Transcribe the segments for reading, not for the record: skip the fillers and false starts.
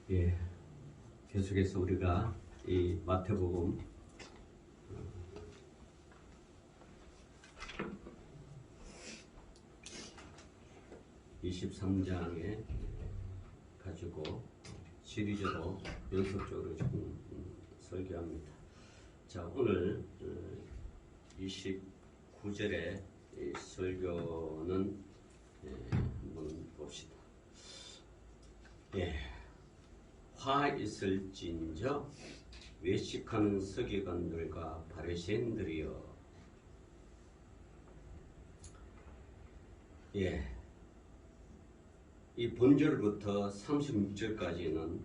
예, 계속해서 우리가 이 마태복음 23장에 가지고 시리즈로 연속적으로 지금 설교합니다. 자, 오늘 29절의 설교는 한번 봅시다. 예. 화 있을진저 외식하는 서기관들과 바리새인들이여. 예. 이 본절부터 36절까지는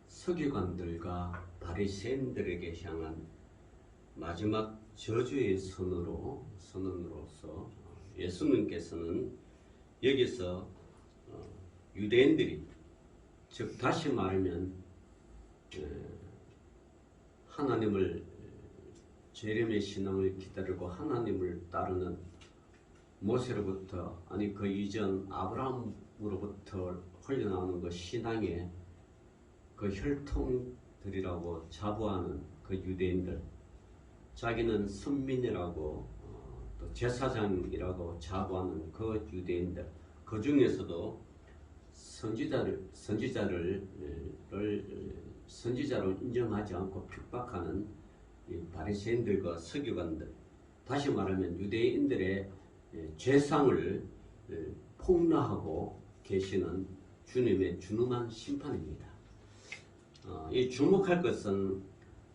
서기관들과 바리새인들에게 향한 마지막 저주의 선언으로서 예수님께서는 여기서 유대인들이, 즉 다시 말하면 하나님을 재림의 신앙을 기다리고 하나님을 따르는 모세로부터, 아니 그 이전 아브라함으로부터 흘러나오는 그 신앙의 그 혈통들이라고 자부하는 그 유대인들, 자기는 선민이라고 또 제사장이라고 자부하는 그 유대인들, 그 중에서도 선지자로 인정하지 않고 핍박하는 이 바리새인들과 서기관들, 다시 말하면 유대인들의 죄상을 폭로하고 계시는 주님의 준엄한 심판입니다. 이 주목할 것은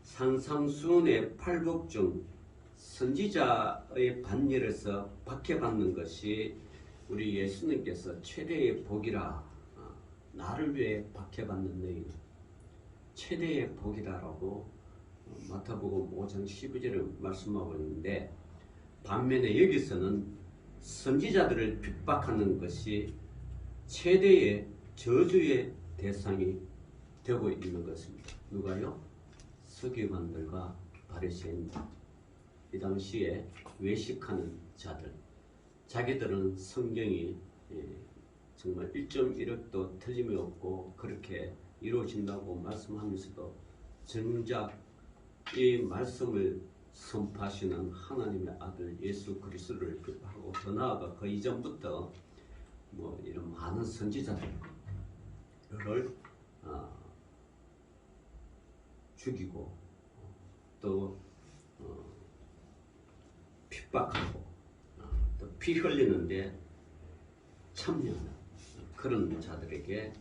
산상수훈의 팔복 중 선지자의 반열에서 박해받는 것이 우리 예수님께서 최대의 복이라, 나를 위해 박해받는 너희 최대의 복이다라고 마태복음 5장 12절에 말씀하고 있는데, 반면에 여기서는 선지자들을 핍박하는 것이 최대의 저주의 대상이 되고 있는 것입니다. 누가요? 서기관들과 바리새인들, 이 당시에 외식하는 자들, 자기들은 성경이 정말 1.1억도 틀림이 없고 그렇게 이루어진다고 말씀하면서도 정작 이 말씀을 선포하시는 하나님의 아들 예수 그리스도를 핍박하고, 더 나아가 그 이전부터 이런 많은 선지자들을 죽이고 또 핍박하고 또 피 흘리는데 참여하는 그런 자들에게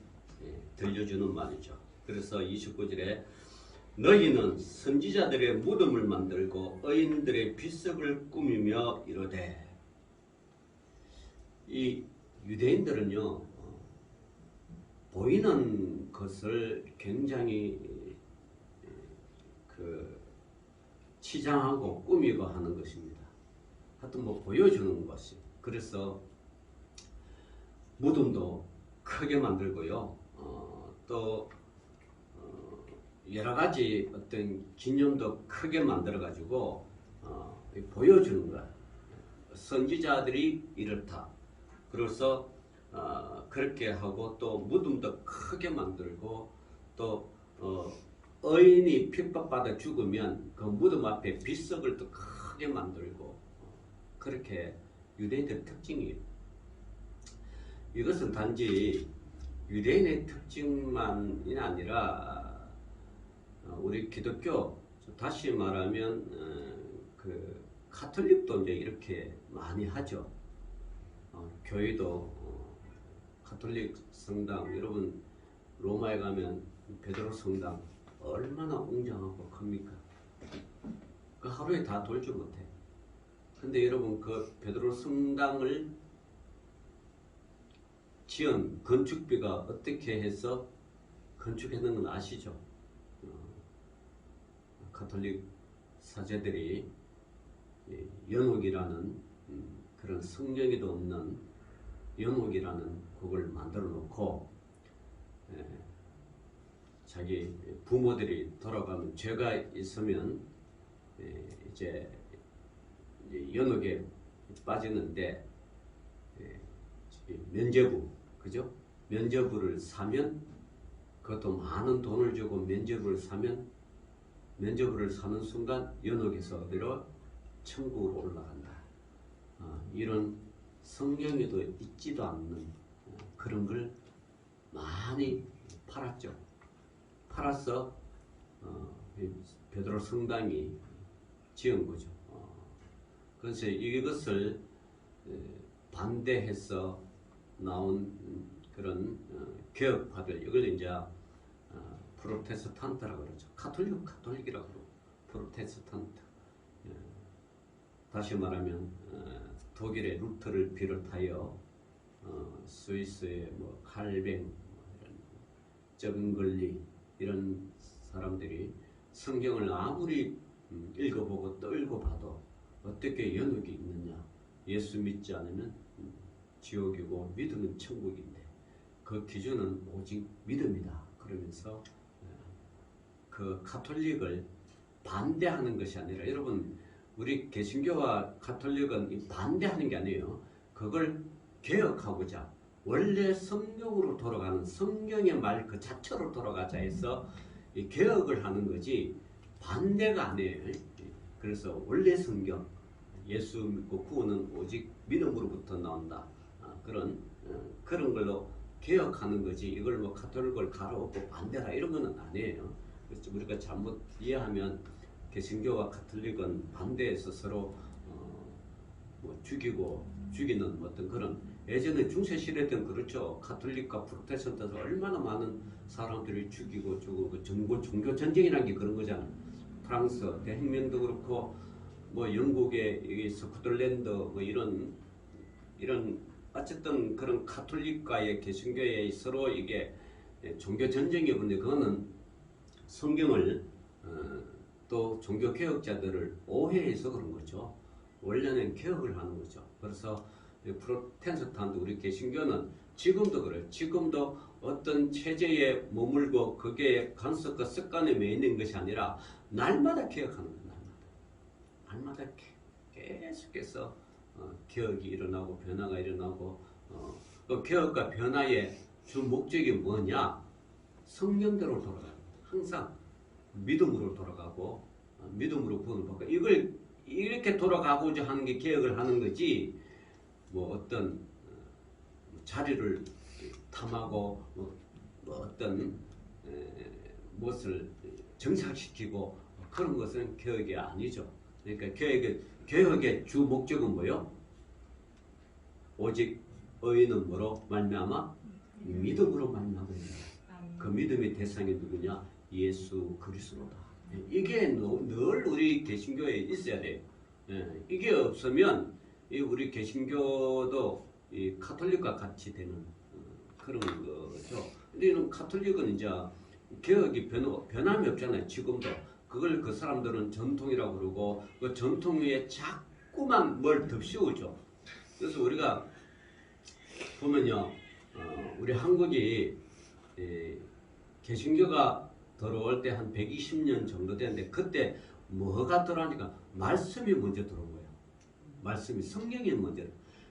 들려주는 말이죠. 그래서 29절에 너희는 선지자들의 무덤을 만들고 의인들의 비석을 꾸미며 이르되, 이 유대인들은요 보이는 것을 굉장히 치장하고 꾸미고 하는 것입니다. 하여튼 보여주는 것이. 그래서 무덤도 크게 만들고요, 또 여러 가지 어떤 기념도 크게 만들어 가지고 보여주는 거야. 선지자들이 이렇다. 그래서 그렇게 하고, 또 무덤도 크게 만들고, 또 의인이 핍박받아 죽으면 그 무덤 앞에 비석을 또 크게 만들고, 그렇게 유대인들의 특징이에요. 이것은 단지 유대인의 특징만이 아니라 우리 기독교, 다시 말하면 그 가톨릭도 이제 이렇게 많이 하죠. 교회도 가톨릭 성당, 여러분 로마에 가면 베드로 성당 얼마나 웅장하고 큽니까? 그 하루에 다 돌지 못해. 근데 여러분 그 베드로 성당을 지은 건축비가 어떻게 해서 건축했는 건 아시죠? 가톨릭 사제들이 연옥이라는 그런 성령에도 없는 연옥이라는 곡을 만들어 놓고, 자기 부모들이 돌아가면 죄가 있으면 이제 연옥에 빠지는데, 면죄부, 그죠? 면죄부를 사면 그것도 많은 돈을 주고 면죄부를 사면 면죄부를 사는 순간 연옥에서 어디로 천국으로 올라간다. 이런 성경에도 있지도 않는 그런 걸 많이 팔았죠. 팔아서 베드로 성당이 지은 거죠. 그래서 이것을 반대해서 나온 그런 개혁파들, 이걸 이제 프로테스탄트라고 그러죠. 카톨릭이라고 그러고 프로테스탄트. 다시 말하면 독일의 루터를 비롯하여 스위스의 뭐 칼뱅, 정글리 이런 사람들이 성경을 아무리 읽어보고 또 읽어봐도 어떻게 연옥이 있느냐. 예수 믿지 않으면 지옥이고 믿으면 천국인데 그 기준은 오직 믿음이다. 그러면서 그 카톨릭을 반대하는 것이 아니라, 여러분 우리 개신교와 카톨릭은 반대하는 게 아니에요. 그걸 개혁하고자 원래 성경으로 돌아가는 성경의 말 그 자체로 돌아가자 해서 이 개혁을 하는 거지 반대가 아니에요. 그래서 원래 성경, 예수 믿고 구원은 오직 믿음으로부터 나온다. 그런 걸로 개혁하는 거지, 이걸 뭐 카톨릭을 가로엎고 반대라 이런 거는 아니에요. 그래서 우리가 잘못 이해하면 개신교와 카톨릭은 반대해서 서로 뭐 죽이는 어떤 그런, 예전에 중세 시대 때는 그렇죠. 카톨릭과 프로테스탄트에서 얼마나 많은 사람들이 죽이고 종교 전쟁이라는 게 그런 거잖아요. 프랑스 대혁명도 그렇고 뭐 영국의 스코틀랜드 뭐 이런 어쨌든 그런 카톨릭과의 개신교의 서로 이게 종교 전쟁이, 근데 그거는 성경을 또 종교 개혁자들을 오해해서 그런 거죠. 원래는 개혁을 하는 거죠. 그래서 프로테스탄트, 우리 개신교는 지금도 그래요. 지금도 어떤 체제에 머물고 그게 간섭과 습관에 매이는 것이 아니라 날마다 개혁하는 거예요. 날마다 계속해서 개혁이 일어나고 변화가 일어나고, 그 개혁과 변화의 주 목적이 뭐냐? 성경대로 돌아가는, 항상 믿음으로 돌아가고 믿음으로 구원을 받고, 이걸 이렇게 돌아가고자 하는 게 개혁을 하는 거지, 뭐 어떤 자리를 탐하고 뭐 어떤 무엇을 정착시키고 그런 것은 개혁이 아니죠. 그러니까 개혁의 주 목적은 뭐요? 오직 의인은 뭐로 말미암아? 믿음으로 말미암아. 그 믿음의 대상이 누구냐? 예수 그리스도다. 이게 늘 우리 개신교에 있어야 돼요. 이게 없으면 우리 개신교도 이 카톨릭과 같이 되는 그런 거죠. 근데 이런 카톨릭은 이제 개혁이 변함이 없잖아요. 지금도. 그걸 그 사람들은 전통이라고 그러고, 그 전통 위에 자꾸만 뭘 덧씌우죠. 그래서 우리가 보면요, 우리 한국이 개신교가 들어올 때 한 120년 정도 됐는데, 그때 뭐가 들어오니까 말씀이 먼저 들어온 거예요. 말씀이, 성경이 먼저.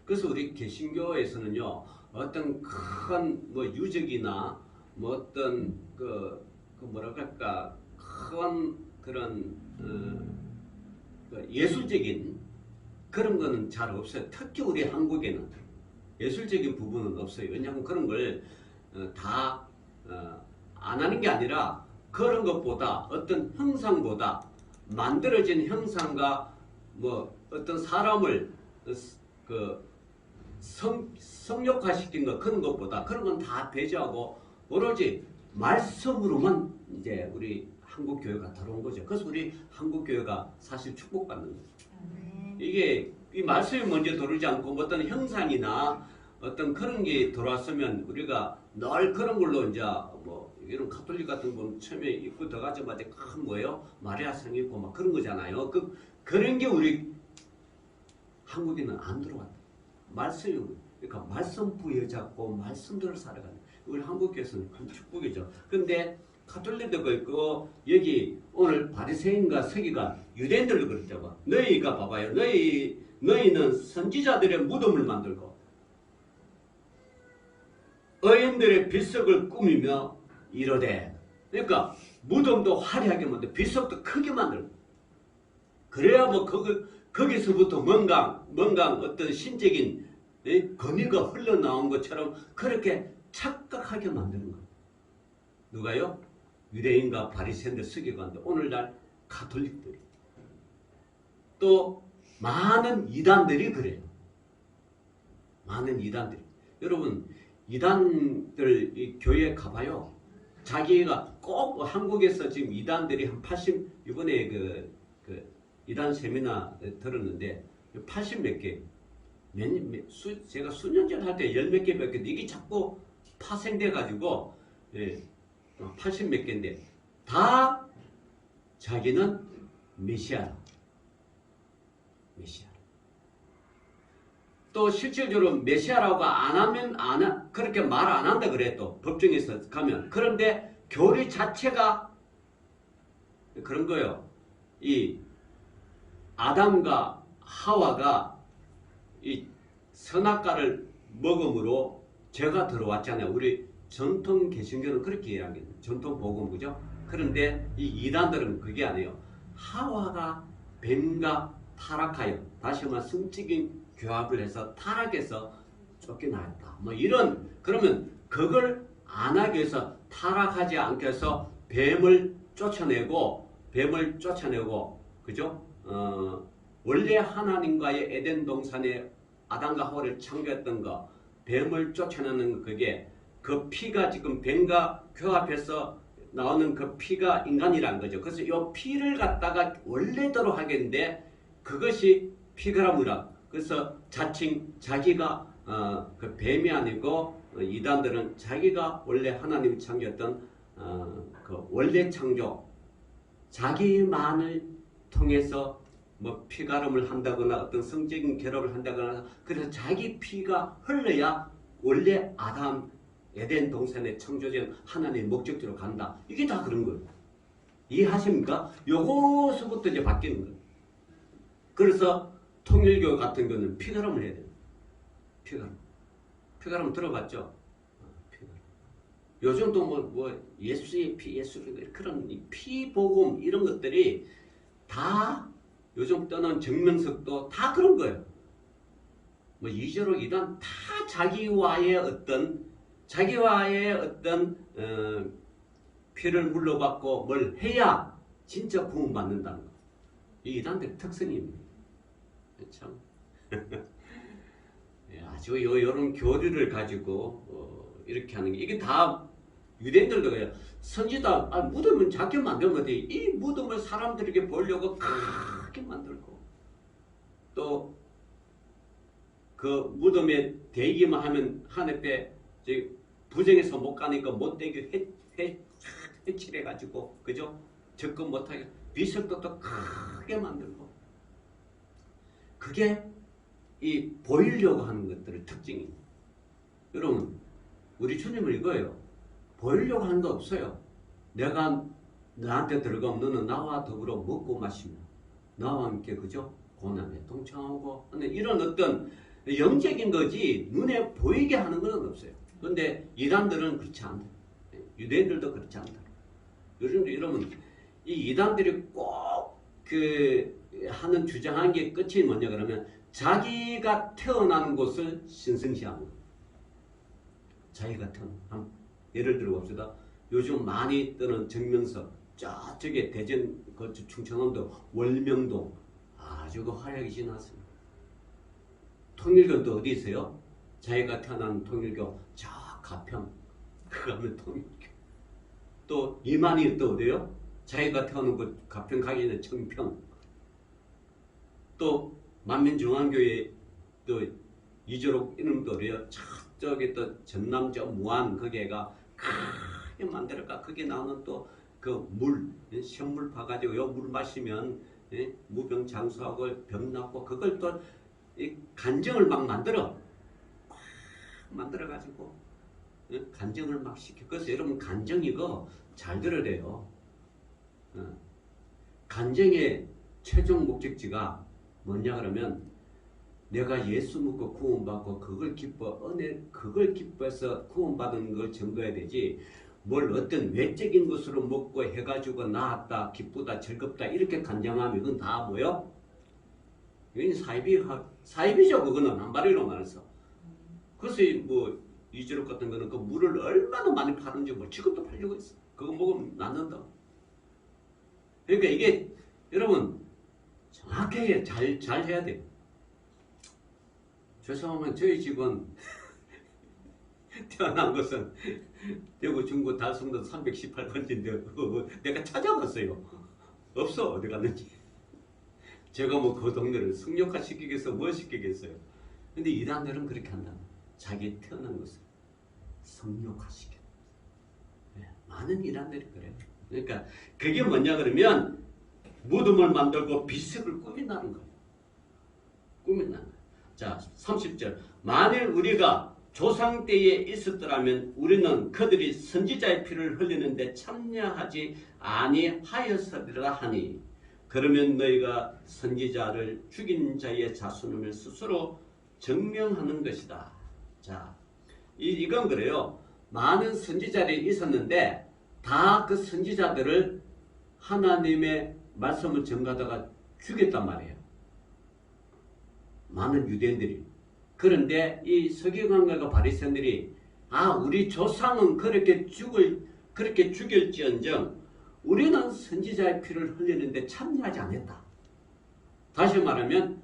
그래서 우리 개신교에서는요, 어떤 큰 뭐 유적이나 뭐 어떤 그 뭐라 그럴까, 큰 그런 예술적인 그런 거는 잘 없어요. 특히 우리 한국에는 예술적인 부분은 없어요. 왜냐하면 그런 걸 다 안 하는 게 아니라, 그런 것보다 어떤 형상보다, 만들어진 형상과 뭐 어떤 사람을 그 성욕화시킨 것, 그런 것보다 그런 건 다 배제하고 오로지 말씀으로만 이제 우리 한국 교회가 들어온 거죠. 그래서 우리 한국 교회가 사실 축복받는 거죠. 이게 이 말씀이 먼저 들어오지 않고 어떤 형상이나 어떤 그런 게 들어왔으면 우리가 늘 그런 걸로 이제 뭐 이런 카톨릭 같은 건 처음에 입고 들어가자마자 큰 뭐예요? 마리아 상 있고 막 그런 거잖아요. 그런 게 우리 한국에는 안 들어왔다. 말씀이, 그러니까 말씀 부여잡고 말씀대로 살아가는, 우리 한국에서는 큰 축복이죠. 근데 카톨릭도 있고, 여기 오늘 바리새인과 서기관, 유대인들도 그랬죠. 너희가 봐봐요. 너희는 선지자들의 무덤을 만들고 의인들의 빗석을 꾸미며 이르되. 그러니까 무덤도 화려하게 만들고 비석도 크게 만들고 그래야 뭐 거기서부터 뭔가 어떤 신적인 권위가 흘러나온 것처럼 그렇게 착각하게 만드는 거예요. 누가요? 유대인과 바리새인들 서기관들, 오늘날 가톨릭들이 또 많은 이단들이 그래요. 많은 이단들이. 여러분 이단들 이 교회에 가봐요. 자기가 꼭 한국에서 지금 이단들이 한 80, 이번에 그 이단 세미나 들었는데 80 몇 개, 제가 수년 전에 할 때 10몇 개 몇 개, 이게 자꾸 파생돼 가지고 80 몇 개인데 다 자기는 메시아라. 메시아. 또 실질적으로 메시아라고 안 하면 그렇게 말 안 한다 그래. 또 법정에서 가면. 그런데 교리 자체가 그런 거예요. 이 아담과 하와가 이 선악과를 먹음으로 죄가 들어왔잖아요. 우리 전통 개신교는 그렇게 이야기해요. 전통 복음, 그죠? 그런데 이 이단들은 그게 아니에요. 하와가 뱀과 타락하여, 다시 말해 성적인 교합을 해서 타락해서 쫓겨나였다. 뭐 이런, 그러면 그걸 안 하기 위해서, 타락하지 않게 해서 뱀을 쫓아내고, 그죠? 원래 하나님과의 에덴 동산에 아담과 하와를 창조했던 거, 뱀을 쫓아내는 그게, 그 피가 지금 뱀과 교합해서 나오는 그 피가 인간이라는 거죠. 그래서 이 피를 갖다가 원래대로 하겠는데, 그것이 피그라무라. 그래서 자칭 자기가 그 뱀이 아니고 이단들은 자기가 원래 하나님이 창조했던 그 원래 창조, 자기만을 통해서 뭐 피가름을 한다거나 어떤 성적인 결합을 한다거나, 그래서 자기 피가 흘러야 원래 아담 에덴 동산에 창조된 하나님의 목적지로 간다. 이게 다 그런 거예요. 이해하십니까? 요거서부터 이제 바뀌는 거예요. 그래서 통일교 같은 경우는 피가름을 해야 돼요. 피가름 들어봤죠? 피가름. 요즘 또 뭐 예수의 피, 예수의 그런 피복음 이런 것들이 다 요즘 떠난 정명석도 다 그런 거예요. 뭐 이저로 이단 다 자기와의 어떤 피를 물러받고 뭘 해야 진짜 구원받는다는 거. 이 이단들의 특성입니다. 참 아주 이런 교리를 가지고 이렇게 하는 게, 이게 다 유대인들도 그래요. 선지자 무덤은 작게 만들면 돼. 이 무덤을 사람들에게 보려고 크게 만들고, 또 그 무덤에 대기만 하면 하늘에 부정해서 못 가니까 못되게 해칠해가지고, 그죠? 접근 못하게 비석도 또 크게 만들고, 그게 이 보이려고 하는 것들의 특징입니다. 여러분, 우리 주님을 이거예요. 보이려고 하는 거 없어요. 내가 너한테 들어가면 너는 나와 더불어 먹고 마시며 나와 함께, 그죠? 고난에 동참하고 하는 이런 어떤 영적인 거지 눈에 보이게 하는 건 없어요. 그런데 이단들은 그렇지 않다. 유대인들도 그렇지 않다. 요즘 여러분, 이 이단들이 꼭 하는 주장한 게 끝이 뭐냐 그러면, 자기가 태어난 곳을 신성시하는 거예요. 자기가 태어난, 예를 들어 봅시다. 요즘 많이 뜨는 정명석, 저쪽에 대전, 충청남도 월명동 아주 화려하게 지났습니다. 통일교도 어디 있어요? 자기가 태어난 통일교 저 가평, 그가면 통일교. 또 이만희 또 어디요? 자기가 태어난 곳 가평 가기 전에 청평. 또 만민중앙교회 또 이조록 이놈도 어디요? 저기 또 전남 저 무안 거기가 크게 만들어가. 거기 나오는 또 그 물, 샘물 파가지고 요 물 마시면 무병장수하고 병 낫고, 그걸 또 이 간정을 막 만들어가지고 간정을 막 시켜. 그래서 여러분, 간정이고 잘 들어야 돼요. 간정의 최종 목적지가 뭐냐 그러면, 내가 예수 믿고 구원받고 그걸 기뻐해서 구원받은 걸 증거해야 되지, 뭘 어떤 외적인 것으로 먹고 해가지고 나았다, 기쁘다, 즐겁다 이렇게 간장하면 이건 다 뭐요? 이건 사이비죠. 그거는 한마디로 말해서. 그래서 뭐 이주력 같은 거는 그 물을 얼마나 많이 파는지 뭐 지금도 팔려고 있어. 그거 먹으면 낫는다. 그러니까 이게 여러분 정확하게 잘 해야 돼요. 죄송하면 저희 집은 태어난 것은 대구 중구 달성도 318번지인데 내가 찾아봤어요. 없어. 어디 갔는지. 제가 뭐 그 동네를 승력화 시키겠어 뭘 시키겠어요. 근데 이단들은 그렇게 한다. 자기 태어난 것을 성욕화 시켜. 네, 많은 이단들이 그래요. 그러니까 그게 뭐냐 그러면 무덤을 만들고 비석을 꾸민다는 거예요. 꾸민다는 거예요. 자, 30절. 만일 우리가 조상 때에 있었더라면 우리는 그들이 선지자의 피를 흘리는데 참여하지 아니하였으리라 하니 그러면 너희가 선지자를 죽인 자의 자손임을 스스로 증명하는 것이다. 자, 이건 그래요. 많은 선지자들이 있었는데 다 그 선지자들을 하나님의 말씀을 전가다가 죽였단 말이에요. 많은 유대인들이. 그런데 이 서기관과 바리새인들이 우리 조상은 그렇게 죽일지언정 우리는 선지자의 피를 흘리는데 참여하지 않았다. 다시 말하면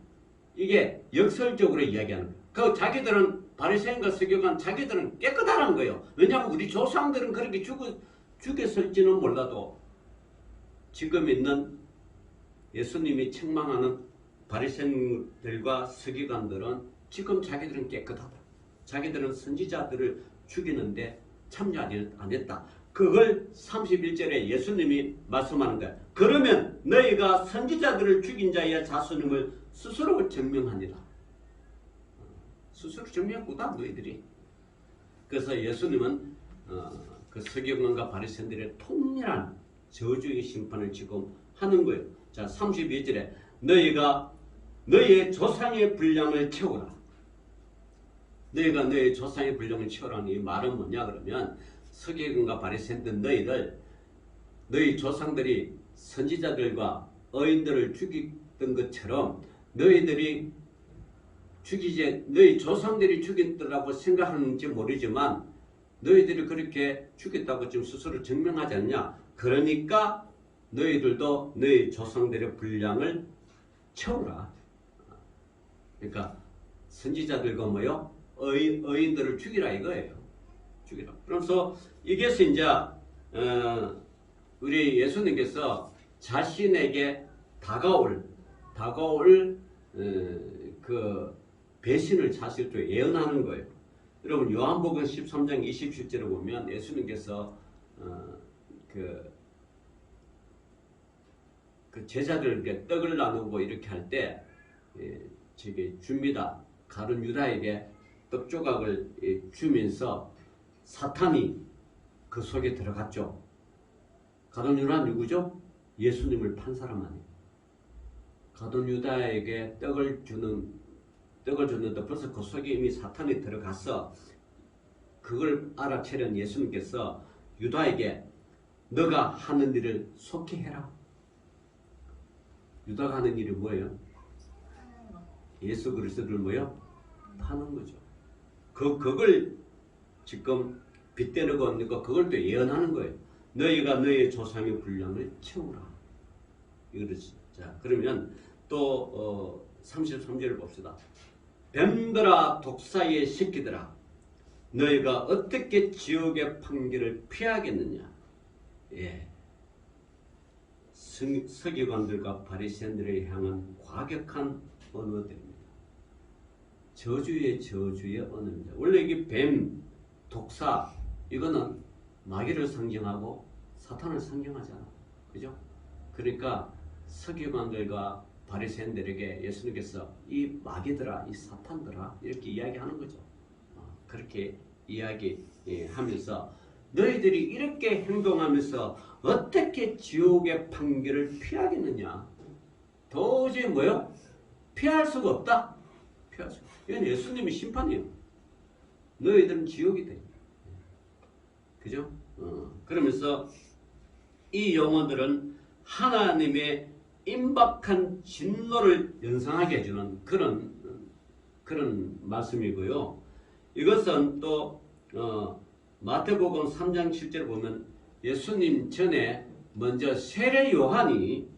이게 역설적으로 이야기하는 거예요. 그 자기들은 바리새인과 서기관 자기들은 깨끗하다는 거예요. 왜냐하면 우리 조상들은 그렇게 죽였을지는 몰라도 지금 있는 예수님이 책망하는 바리새인들과 서기관들은 지금 자기들은 깨끗하다. 자기들은 선지자들을 죽이는데 참여하지 않았다. 그걸 31절에 예수님이 말씀하는 거야. 그러면 너희가 선지자들을 죽인 자의 자손임을 스스로 증명하니라. 스스로 증명하고다 너희들이. 그래서 예수님은 그 서기관과 바리새인들의 통렬한 저주의 심판을 지금 하는 거예요. 자, 32절에 너희가 너희의 조상의 분량을 채우라. 너희가 너희 조상의 분량을 채우라는 이 말은 뭐냐 그러면 서기관과 바리새인들 너희 조상들이 선지자들과 의인들을 죽이던 것처럼 너희 조상들이 죽였더라고 생각하는지 모르지만 너희들이 그렇게 죽였다고 지금 스스로 증명하지 않냐. 그러니까 너희들도 너희 조상들의 분량을 채우라. 그러니까 선지자들과 뭐요? 의인들을 죽이라 이거예요. 죽이라. 그래서 이게서 이제 우리 예수님께서 자신에게 다가올 그 배신을 사실 또 예언하는 거예요. 여러분 요한복음 13장 27절을 보면 예수님께서 그 제자들에게 떡을 나누고 이렇게 할 때 저기 줍니다. 가룟 유다에게 떡 조각을 주면서 사탄이 그 속에 들어갔죠. 가룟 유다는 누구죠? 예수님을 판 사람 아니에요. 가룟 유다에게 떡을 줬는데 벌써 그 속에 이미 사탄이 들어갔어. 그걸 알아채는 예수님께서 유다에게 너가 하는 일을 속히 해라. 유다가 하는 일이 뭐예요? 예수 그리스도를 뭐예요? 파는 거죠. 그걸 지금 빗대는 거니까 그걸 또 예언하는 거예요. 너희가 너희의 조상의 분량을 채우라. 이거지. 자, 그러면 또 33절을 봅시다. 뱀들아 독사의 새끼들아 너희가 어떻게 지옥의 판결을 피하겠느냐. 예. 서기관들과 바리새인들을 향한 과격한 언어들입니다. 저주의 언어입니다. 원래 이게 뱀, 독사 이거는 마귀를 상징하고 사탄을 상징하잖아. 그죠? 그러니까 서기관들과 바리새인들에게 예수님께서 이 마귀들아, 이 사탄들아 이렇게 이야기하는 거죠. 그렇게 이야기하면서 너희들이 이렇게 행동하면서 어떻게 지옥의 판결을 피하겠느냐. 도저히 뭐요? 피할 수가 없다. 피할 수. 이건 예수님의 심판이에요. 너희들은 지옥이 돼. 그죠? 그러면서 이 영혼들은 하나님의 임박한 진노를 연상하게 해주는 그런 말씀이고요. 이것은 또 마태복음 3장 7절 보면 예수님 전에 먼저 세례 요한이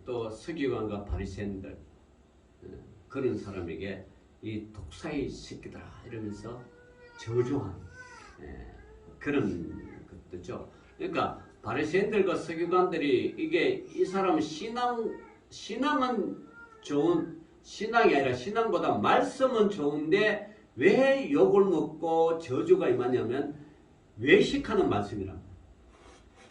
또 서기관과 바리새인들 그런 사람에게 이 독사의 새끼들아 이러면서 저주한 그런 것들죠. 그러니까 바리새인들과 서기관들이 이게 이 사람 신앙은 좋은 신앙이 아니라 신앙보다 말씀은 좋은데 왜 욕을 먹고 저주가 임하냐면 외식하는 말씀이랍니다.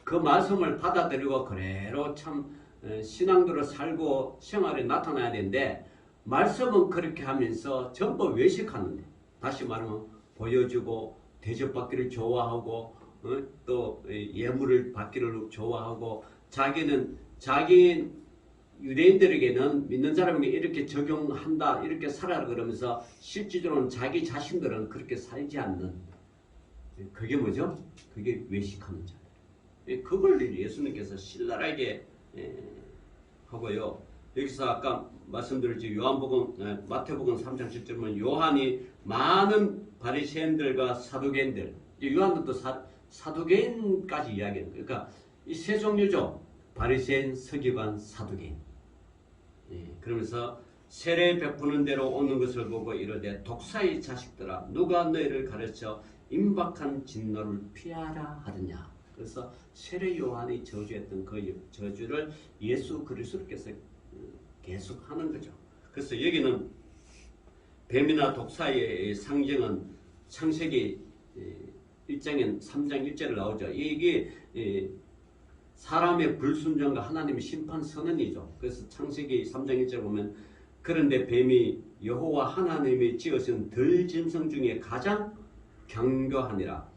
그 말씀을 받아들이고 그대로 참 신앙대로 살고 생활에 나타나야 되는데 말씀은 그렇게 하면서 전부 외식하는데 다시 말하면 보여주고 대접받기를 좋아하고 또 예물을 받기를 좋아하고 자기는 자기 유대인들에게는 믿는 사람에게 이렇게 적용한다 이렇게 살아라 그러면서 실질적으로는 자기 자신들은 그렇게 살지 않는 그게 뭐죠? 그게 외식하는 자들. 그걸 예수님께서 신랄하게 하고요. 여기서 아까 말씀드렸지 마태복음 3장 10절은 요한이 많은 바리새인들과 사두개인들 요한은 또 사두개인까지 이야기하는 거예요. 그러니까 이 세 종류죠. 바리새인, 서기관, 사두개인. 그러면서 세례 베푸는 대로 오는 것을 보고 이르되 독사의 자식들아 누가 너희를 가르쳐 임박한 진노를 피하라 하느냐. 그래서 세례 요한이 저주했던 그 저주를 예수 그리스도께서 계속 하는 거죠. 그래서 여기는 뱀이나 독사의 상징은 창세기 1장에 3장 1절에 나오죠. 이게 사람의 불순종과 하나님의 심판 선언이죠. 그래서 창세기 3장 1절 보면 그런데 뱀이 여호와 하나님이 지으신 들짐승 중에 가장 경고하니라.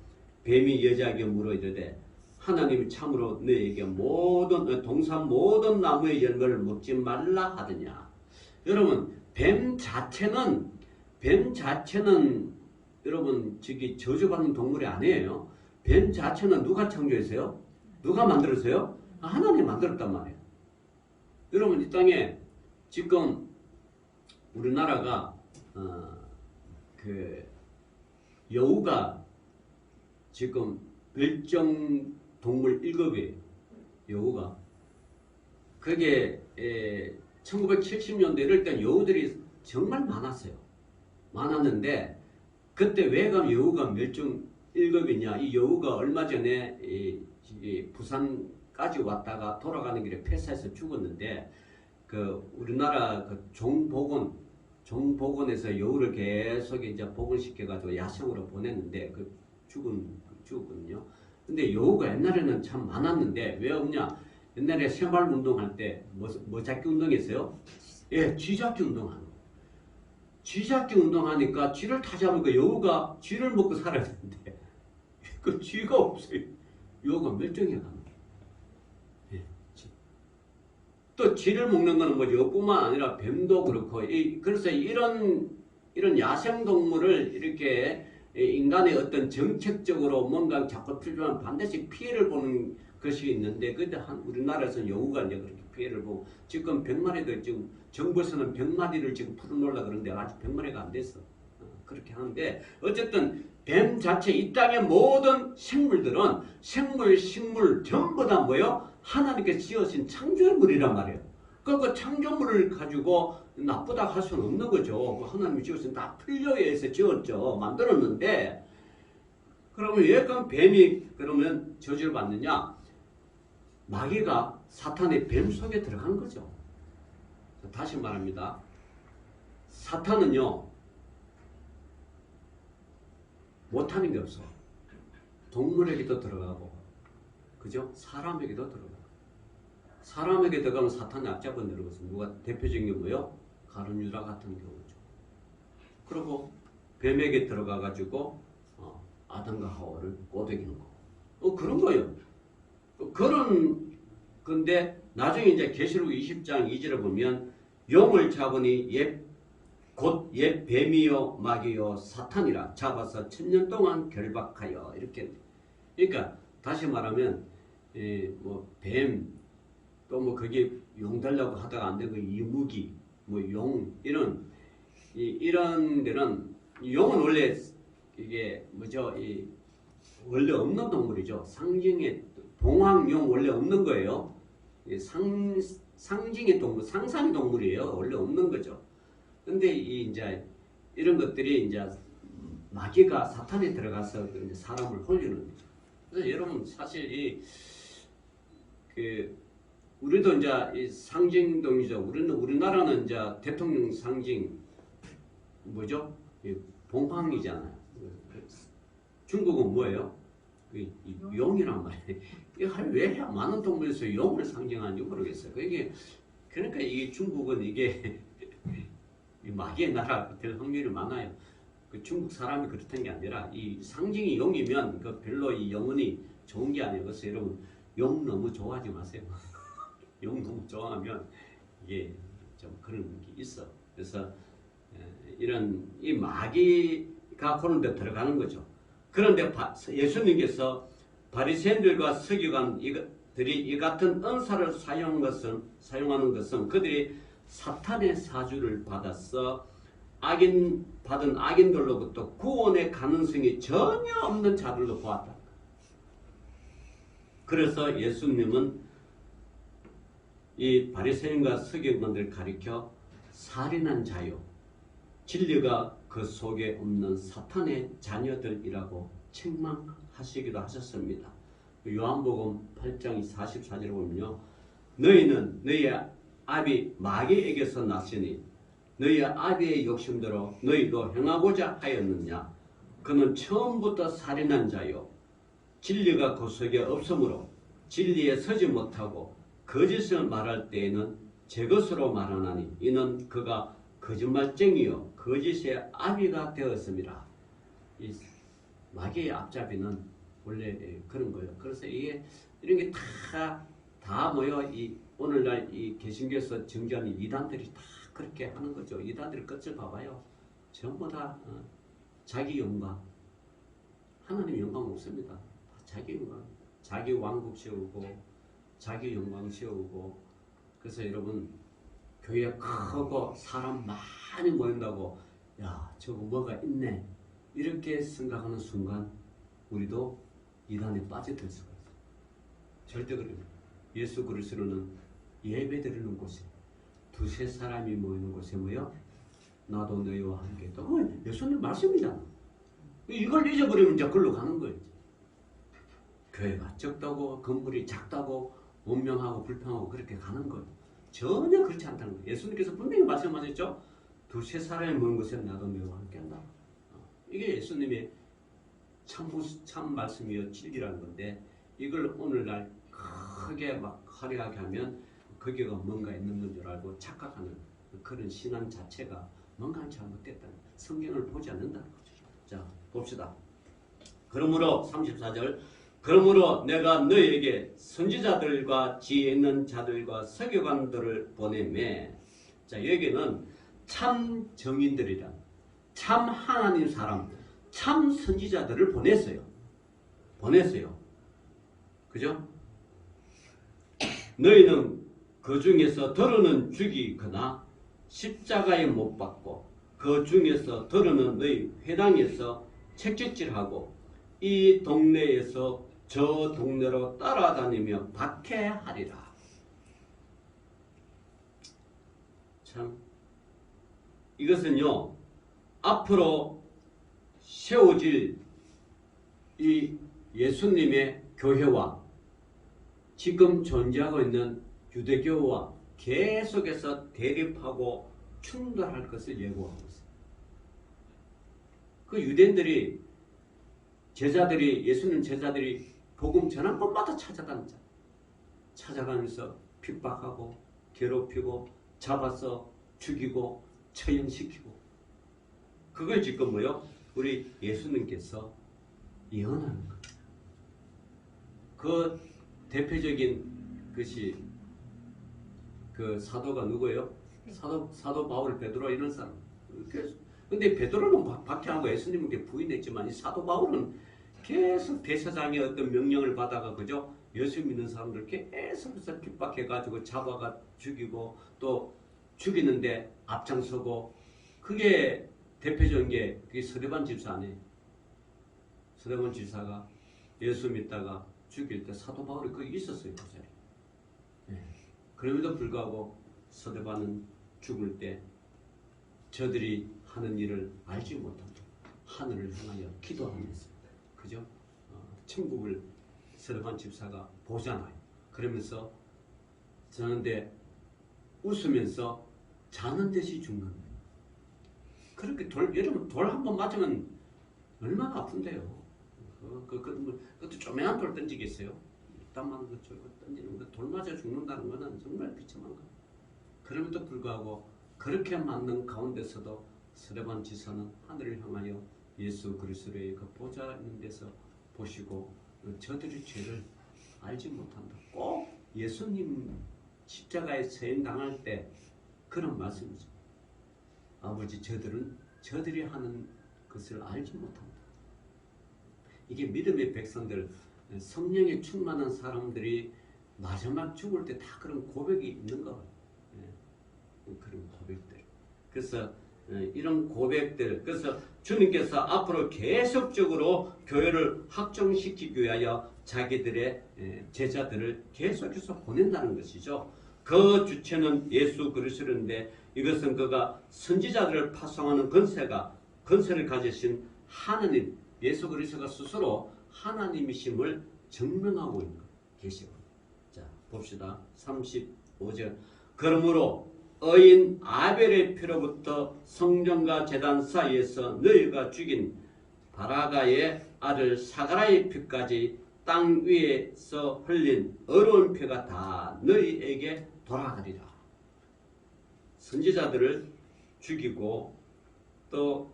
뱀이 여자에게 물어 이르되 하나님이 참으로 너에게 동산 모든 나무의 열매를 먹지 말라 하더냐. 여러분 뱀 자체는 여러분 저기 저주받는 동물이 아니에요. 뱀 자체는 누가 창조했어요? 누가 만들었어요? 하나님이 만들었단 말이에요. 여러분 이 땅에 지금 우리나라가 그 여우가 지금 멸종 동물 1급이에요. 여우가. 그게 1970년대 이럴 때 여우들이 정말 많았어요. 많았는데 그때 왜 여우가 멸종 1급이냐. 이 여우가 얼마 전에 부산까지 왔다가 돌아가는 길에 폐사해서 죽었는데 그 우리나라 그 종복원에서 여우를 계속 이제 복원시켜가지고 야생으로 보냈는데 그 죽었거든요. 근데 여우가 옛날에는 참 많았는데 왜 없냐? 옛날에 새마을 운동할 때 뭐 잡기 운동했어요? 예, 쥐잡기 운동하는 거. 쥐잡기 운동하니까 쥐를 다 잡으니까 여우가 쥐를 먹고 살아야 되는데 그 쥐가 없어요. 여우가 멸종해 가는 거예요. 예, 또 쥐를 먹는 거는 뭐 여우뿐만 아니라 뱀도 그렇고 그래서 이런 야생동물을 이렇게 인간의 어떤 정책적으로 뭔가 자꾸 필요한 반드시 피해를 보는 것이 있는데 근데 우리나라에서는 여우가 이제 그렇게 피해를 보고 지금 100마리들 지금 정부에서는 100마리를 지금 풀어놓으려고 그러는데 아직 100마리가 안 됐어. 그렇게 하는데 어쨌든 뱀 자체 이 땅의 모든 생물들은 식물 전부 다 뭐예요? 하나님께 지으신 창조물이란 말이에요. 그 창조물을 가지고 나쁘다 할 수는 없는 거죠. 하나님이 지으신 다 필요해서 지었죠. 만들었는데 그러면 왜 그럼 뱀이 그러면 저주를 받느냐? 마귀가 사탄의 뱀 속에 들어간 거죠. 다시 말합니다. 사탄은요 못하는 게 없어. 동물에게도 들어가고 그죠? 사람에게도 들어가고 사람에게 들어가면 사탄이 앞잡아 내려가서 누가 대표적인 게 뭐예요? 가룟 유다 같은 경우죠. 그리고 뱀에게 들어가 가지고 아담과 하와를 꼬드기는 거. 그런 거예요. 근데 나중에 이제 계시록 20장 2절에 보면 용을 잡으니 곧 옛 뱀이요 마귀요 사탄이라 잡아서 1000년 동안 결박하여 이렇게 그러니까 다시 말하면 뭐 뱀 또 뭐 그게 용 달라고 하다가 안 되고 이무기 뭐 용 이런 데는 용은 원래 이게 뭐죠? 원래 없는 동물이죠. 상징의 봉황용 원래 없는 거예요. 상징의 동물, 상상의 동물이에요. 원래 없는 거죠. 근데 이제 이런 것들이 이제 마귀가 사탄에 들어가서 이제 사람을 홀리는 거죠. 그래서 여러분 사실 우리도 이제 이 상징동이죠. 우리나라는 이제 대통령 상징 뭐죠? 봉황이잖아요. 중국은 뭐예요? 용이란 말이에요. 왜 많은 동물에서 용을 상징하는지 모르겠어요. 그러니까 이 중국은 이게 마귀의 나라 될 확률이 많아요. 그 중국 사람이 그렇다는 게 아니라 이 상징이 용이면 그 별로 이 영혼이 좋은 게 아니에요. 그래서 여러분 용 너무 좋아하지 마세요. 용 너무 좋아하면 이게 좀 그런 게 있어. 그래서 이런 이 마귀가 그런 데 들어가는 거죠. 그런데 예수님께서 바리새인들과 서기관들이 이 같은 은사를 사용하는 것은 그들이 사탄의 사주를 받아서 받은 악인들로부터 구원의 가능성이 전혀 없는 자들로 보았다. 그래서 예수님은 이 바리새인과 서기관들을 가리켜 살인한 자요, 진리가 그 속에 없는 사탄의 자녀들이라고 책망하시기도 하셨습니다. 요한복음 8장 44절에 보면요, 너희는 너희의 아비 마귀에게서 났으니 너희의 아비의 욕심대로 너희도 행하고자 하였느냐. 그는 처음부터 살인한 자요, 진리가 그 속에 없으므로 진리에 서지 못하고 거짓을 말할 때에는 제 것으로 말하나니 이는 그가 거짓말쟁이요 거짓의 아비가 되었습니다. 이 마귀의 앞잡이는 원래 그런 거예요. 그래서 이게 이런 게 다 모여 이 오늘날 이 개신교에서 증거하는 이단들이 다 그렇게 하는 거죠. 이단들의 끝을 봐봐요. 전부 다 자기 영광, 하나님 영광 없습니다. 자기 영광, 자기 왕국 세우고 자기 영광 세우고. 그래서 여러분 교회 크고 사람 많이 모인다고 야 저거 뭐가 있네 이렇게 생각하는 순간 우리도 이단에 빠져들 수가 있어요. 절대 그럽니다. 예수 그리스도는 예배 드리는 곳에 두세 사람이 모이는 곳에 모여 나도 너희와 함께 또 예수님 말씀이잖아. 이걸 잊어버리면 이제 글로 가는 거예요. 교회가 적다고 건물이 작다고 문명하고 불평하고 그렇게 가는 거예요. 전혀 그렇지 않다는 거예요. 예수님께서 분명히 말씀하셨죠. 두세 사람이 모인 곳에 나도 너희와 함께 한다. 이게 예수님의 참 말씀이요 진리라는 건데, 이걸 오늘날 크게 막 화려하게 하면 거기가 뭔가 있는 건 줄 알고 착각하는 그런 신앙 자체가 뭔가 잘못됐다는, 성경을 보지 않는다는 거죠. 자 봅시다. 그러므로 34절, 그러므로 내가 너희에게 선지자들과 지혜 있는 자들과 서기관들을 보내매. 자 여기는 참 정인들이란, 참 하나님 사람, 참 선지자들을 보냈어요. 그죠? 너희는 그 중에서 더러는 죽이거나 십자가에 못 박고 그 중에서 더러는 너희 회당에서 책찍질하고 이 동네에서 저 동네로 따라다니며 박해하리라. 참 이것은요 앞으로 세워질 이 예수님의 교회와 지금 존재하고 있는 유대교와 계속해서 대립하고 충돌할 것을 예고하고 있어요. 그 유대인들이 예수님 제자들이 복음 전한 곳마다 찾아가면서 핍박하고 괴롭히고 잡아서 죽이고 처형시키고, 그걸 지금 우리 예수님께서 예언하는 거예요. 그 대표적인 것이 그 사도가 누구예요? 사도 바울, 베드로 이런 사람. 근데 베드로는 박해하고 예수님께 부인했지만 이 사도 바울은 계속 대사장의 어떤 명령을 받아가 그죠? 예수 믿는 사람들 계속해서 핍박해가지고 잡아가 죽이고 또 죽이는데 앞장서고 그게 대표적인 게 그게 서대반 집사 아니에요. 서대반 집사가 예수 믿다가 죽일 때 사도 바울이 거기 있었어요. 그 자리에. 네. 그럼에도 불구하고 서대반은 죽을 때 저들이 하는 일을 알지 못하고 하늘을 향하여 기도하면서 그죠? 천국을 서대반 집사가 보잖아요. 그러면서 저는데 웃으면서 자는 듯이 죽는 거예요. 그렇게 여러분 돌 한 번 맞으면 얼마나 아픈데요. 그것도 조그만한 돌 던지겠어요. 땀만 던지는 거 돌 맞아 죽는다는 거는 정말 비참한 거예요. 그럼에도 불구하고 그렇게 맞는 가운데서도 서대반 지사는 하늘을 향하여 예수 그리스도의 그 보좌 있는 데서 보시고 저들의 죄를 알지 못한다. 꼭 예수님 십자가에 세임 당할 때 그런 말씀이죠. 아버지 저들이 하는 것을 알지 못한다. 이게 믿음의 백성들 성령에 충만한 사람들이 마지막 죽을 때 다 그런 고백이 있는 거예요. 그런 고백들. 그래서 이런 고백들, 그래서 주님께서 앞으로 계속적으로 교회를 확정시키기 위하여 자기들의 제자들을 계속해서 보낸다는 것이죠. 그 주체는 예수 그리스도인데 이것은 그가 선지자들을 파송하는 건세를 가지신 하나님, 예수 그리스도가 스스로 하나님이심을 증명하고 있는 계시고. 자, 봅시다. 35절. 그러므로 의인 아벨의 피로부터 성전과 제단 사이에서 너희가 죽인 바라가의 아들 사가라의 피까지 땅 위에서 흘린 어려운 피가 다 너희에게 돌아가리라. 선지자들을 죽이고 또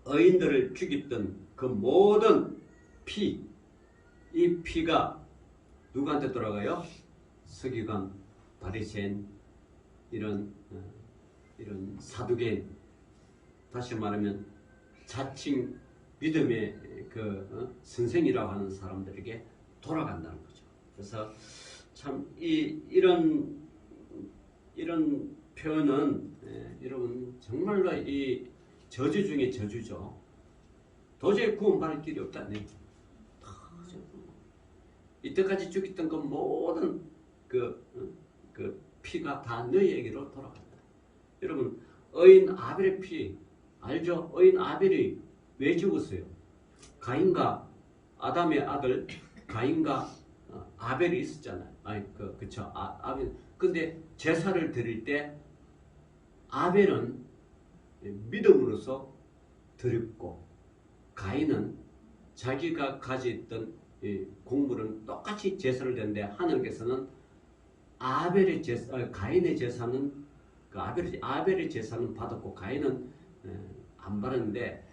의인들을 죽였던 그 모든 피, 이 피가 누구한테 돌아가요? 서기관, 바리새인, 이런 사두개인, 다시 말하면 자칭 믿음의 선생이라고 하는 사람들에게 돌아간다는 거죠. 그래서 참 이런 표현은 여러분 정말로 이 저주 중에 저주죠. 도저히 구원받을 길이 없다네. 이때까지 죽였던 그 모든 그 피가 다 너희에게로 돌아간다. 여러분 의인 아벨의 피 알죠? 의인 아벨이 왜 죽었어요? 가인과 아담의 아들 가인과 아벨이 있었잖아요. 그쵸? 아벨. 근데 제사를 드릴 때 아벨은 믿음으로서 드렸고 가인은 자기가 가졌던 곡물은 똑같이 제사를 드렸는데 하나님께서는 가인의 제사는 아벨의 제사는 받았고 가인은 안 받았는데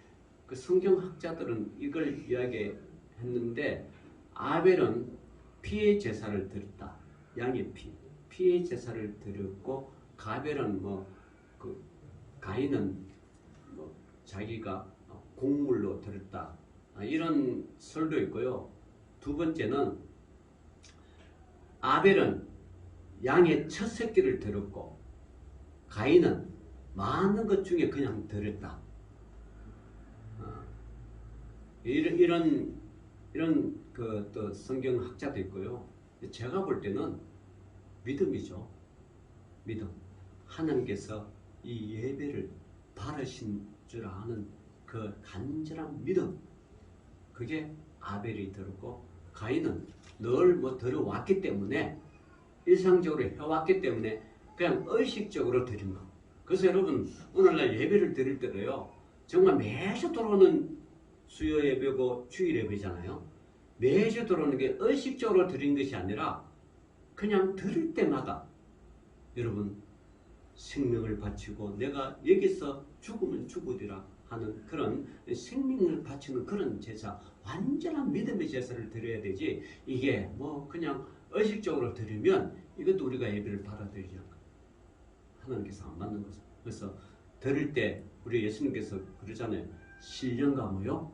그 성경학자들은 이걸 이야기했는데 아벨은 피의 제사를 드렸다. 양의 피의 제사를 드렸고 가벨은 가인은 자기가 곡물로 드렸다. 이런 설도 있고요. 두 번째는 아벨은 양의 첫 새끼를 드렸고 가인은 많은 것 중에 그냥 드렸다. 이런 또 성경학자도 있고요. 제가 볼 때는 믿음이죠. 믿음. 하나님께서 이 예배를 바르신 줄 아는 그 간절한 믿음. 그게 아벨이 들었고 가인은 늘 들어왔기 때문에 일상적으로 해왔기 때문에 그냥 의식적으로 드린 거. 그래서 여러분 오늘날 예배를 드릴 때도요. 정말 매주 들어오는 수요 예배고 주일 예배잖아요. 매주 들어오는 게 의식적으로 드린 것이 아니라 그냥 들을 때마다 여러분 생명을 바치고 내가 여기서 죽으면 죽으리라 하는 그런 생명을 바치는 그런 제사, 완전한 믿음의 제사를 드려야 되지 이게 그냥 의식적으로 드리면 이것도 우리가 예배를 받아들이지 않고 하나님께서 안 받는 거죠. 그래서 드릴 때 우리 예수님께서 그러잖아요. 신령과 뭐요?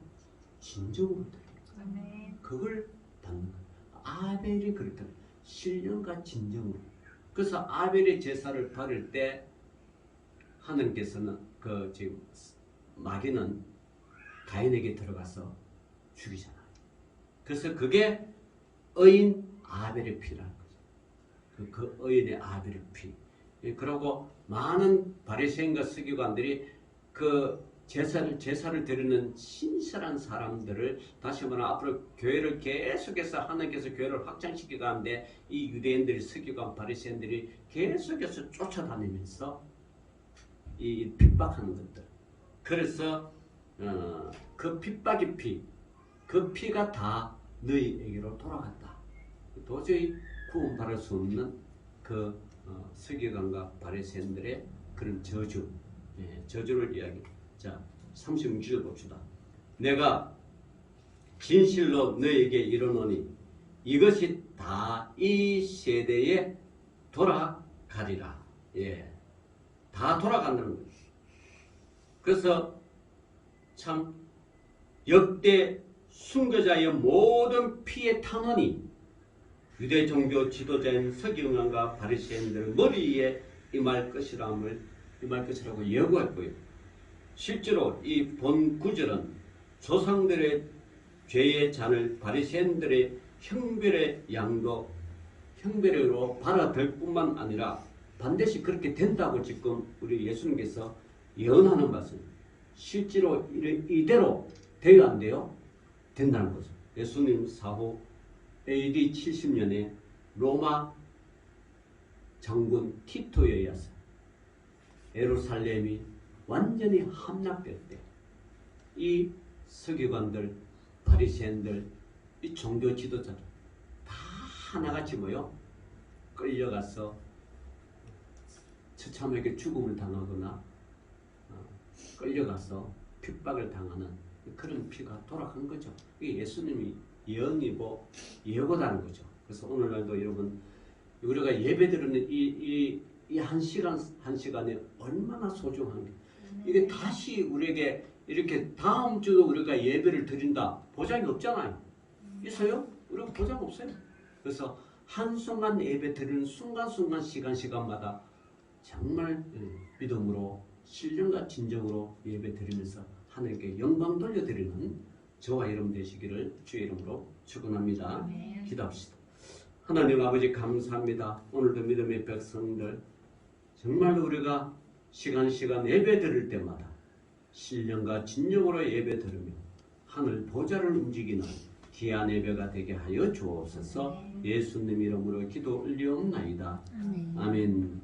진정으로 드려요. 그걸 받는 거예요. 아벨이 그렇다. 신령과 진정으로. 그래서 아벨의 제사를 바를 때 하나님께서는 그 지금 마귀는 가인에게 들어가서 죽이잖아요. 그래서 그게 의인 아벨의 피라는 거죠. 그 의인의 아벨의 피. 그러고 많은 바리새인과 서기관들이 그 제사를 드리는 신실한 사람들을, 다시 말하면 앞으로 교회를 계속해서 하나님께서 교회를 확장시켜 가는데 이 유대인들이, 서기관, 바리새인들이 계속해서 쫓아다니면서 이 핍박하는 것들. 그래서 그 핍박의 피, 그 피가 다 너희에게로 돌아갔다. 도저히 구원받을 수 없는 그 서기관과 바리새인들의 그런 저주, 저주를 이야기. 자, 36절 봅시다. 내가 진실로 너에게 이르노니 이것이 다 이 세대에 돌아가리라. 다 돌아간다는 거죠. 그래서 참 역대 순교자의 모든 피의 탄원이 유대 종교 지도자인 서기관과 바리새인들 머리에 임할 것이라고 예고했고요. 실제로 이 본 구절은 조상들의 죄의 잔을 바리새인들의 형벌으로 받아들 뿐만 아니라 반드시 그렇게 된다고 지금 우리 예수님께서 예언하는 말씀. 실제로 이대로 돼야 안 돼요? 된다는 거죠. 예수님 사후 AD 70년에 로마 장군 티토에 의해서 예루살렘이 완전히 함락될 때 이 서기관들, 바리새인들, 이 종교 지도자들 다 하나같이 모여 끌려가서 처참하게 죽음을 당하거나 끌려가서 핍박을 당하는 그런 피가 돌아간 거죠. 이게 예수님이 예언이고 예고다는 거죠. 그래서 오늘날도 여러분 우리가 예배드리는 이 한 시간이 얼마나 소중한게. 이게 다시 우리에게 이렇게 다음 주도 우리가 예배를 드린다 보장이 없잖아요. 있어요? 우리가 보장 없어요. 그래서 한순간 예배 드리는 순간순간 시간마다 정말 믿음으로 신령과 진정으로 예배 드리면서 하나님께 영광 돌려드리는 저와 여러분 되시기를 주의 이름으로 축원합니다. 기도합시다. 하나님 아버지 감사합니다. 오늘도 믿음의 백성들 정말 우리가 시간 예배 드릴 때마다 신령과 진정으로 예배 드리며 하늘 보좌를 움직이는 귀한 예배가 되게 하여 주옵소서. 예수님 이름으로 기도 올리옵나이다. 아멘.